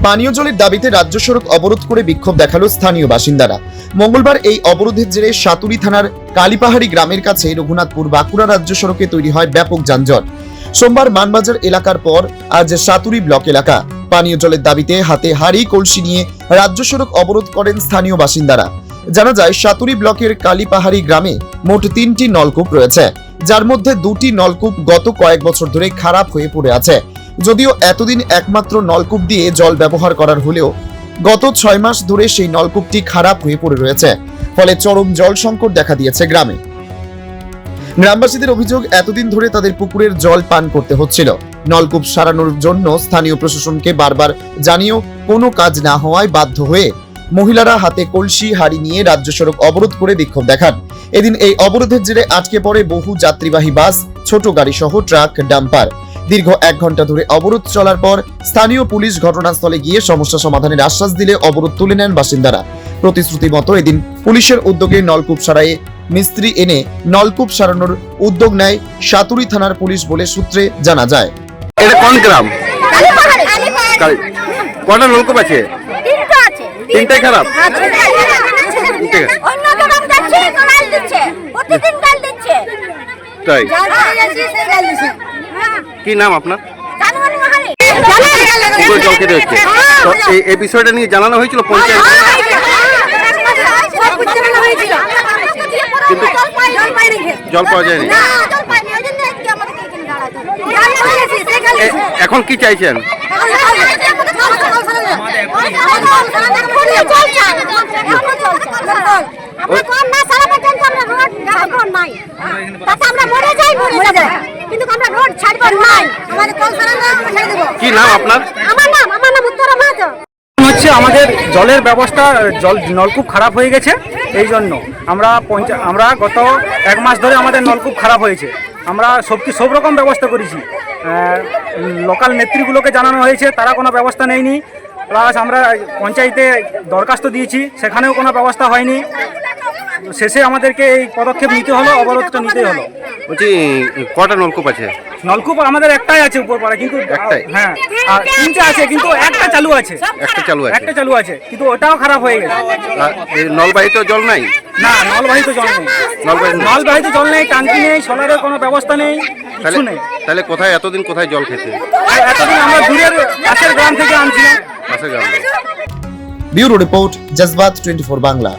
পানীয় জলের দাবিতে রাজ্য সড়ক অবরোধ করে বিক্ষোভ দেখালো স্থানীয় বাসিন্দারা। মঙ্গলবার এই অবরোধের জেরে সাতুরি থানার কালীপাহাড়ি গ্রামের কাছে রঘুনাথপুর বাঁকুড়া রাজ্য সড়কে তৈরি হয় ব্যাপক যানজট। সোমবার মানবাজার এলাকার পর আজ সাতুরি ব্লক এলাকা। পানীয় জলের দাবিতে হাতে হাড়ি কলসি নিয়ে রাজ্য সড়ক অবরোধ করেন স্থানীয় বাসিন্দারা। জানা যায় সাতুরি ব্লকের কালীপাহাড়ি গ্রামে মোট 3টি নলকূপ রয়েছে, যার মধ্যে 2টি নলকূপ গত কয়েক বছর ধরে খারাপ হয়ে পড়ে আছে। যদিও এতদিন একমাত্র নলকূপ দিয়ে জল ব্যবহার করার হলেও গত 6 মাস ধরে সেই নলকূপটি খারাপ হয়ে পড়ে রয়েছে, ফলে চরম জল সংকট দেখা দিয়েছে গ্রামে। গ্রামবাসীদের অভিযোগ, এতদিন ধরে তাদের পুকুরের জল পান করতে হচ্ছিল। নলকূপ সারানোর জন্য স্থানীয় প্রশাসনকে বারবার জানিয়েও কোনো কাজ না হওয়ায় বাধ্য হয়ে মহিলারা হাতে কলসি হাড়ি নিয়ে রাজ্য সড়ক অবরোধ করে বিক্ষোভ দেখান। এদিন এই অবরোধের জেরে আটকে পড়ে বহু যাত্রীবাহী বাস, ছোট গাড়ি সহ ট্রাক, ডাম্পার। দীর্ঘ 1 ঘন্টা ধরে অবরোধ চলার পর স্থানীয় পুলিশ ঘটনাস্থলে গিয়ে সমস্যা সমাধানের আশ্বাস দিলে অবরোধ তুলে নেন বাসিন্দারা। প্রতিশ্রুতি মতো এদিন পুলিশের উদ্যোগে নলকূপ সারাইয়ে মিস্ত্রি এনে নলকূপ সারানোর উদ্যোগ নেয় সাতুরি থানার পুলিশ বলে সূত্রে জানা যায়। এটা কোন গ্রাম? কটা নলকূপ আছে? তিনটাই খারাপ। তাই? কি নাম আপনার? জল খেতে হচ্ছে। তো এই বিষয়টা নিয়ে জানানো হয়েছিল পঞ্চায়েত, কিন্তু জল পাওয়া যায়নি। এখন কি চাইছেন? কি নাম আপনার? হচ্ছে আমাদের জলের ব্যবস্থা, নলকূপ খারাপ হয়ে গেছে। এই জন্য আমরা গত 1 মাস ধরে আমাদের নলকূপ খারাপ হয়েছে। আমরা সব রকম ব্যবস্থা করেছি, লোকাল নেতৃগুলোকে জানানো হয়েছে, তারা কোনো ব্যবস্থা নেয়নি। প্লাস আমরা পঞ্চায়েতে দরখাস্ত দিয়েছি, সেখানেও কোনো ব্যবস্থা হয়নি। শেষে আমাদেরকে এই পদক্ষেপ নিতে হলো, অবরোধটা নিতে হলো। বলছি কটা নলকূপ আছে? নলকূপ আমাদের একটাই আছে উপরপাড়া, কিন্তু একটাই? হ্যাঁ, আর 3টে আছে, কিন্তু একটা চালু আছে। একটা চালু আছে, কিন্তু ওটাও খারাপ হয়ে গেছে। নলবাহিত জল নাই? না, নলবাহিত জল নেই। নলবাহিত জল নেই, টাঙ্কি নেই, সোলারের কোনো ব্যবস্থা নেই, কিছু নেই। তাহলে এতদিন কোথায় জল খেতে? এতদিন আমরা দূরের পাশের গ্রাম থেকে আনছিলাম। Bureau report, জজবাত 24 Bangla.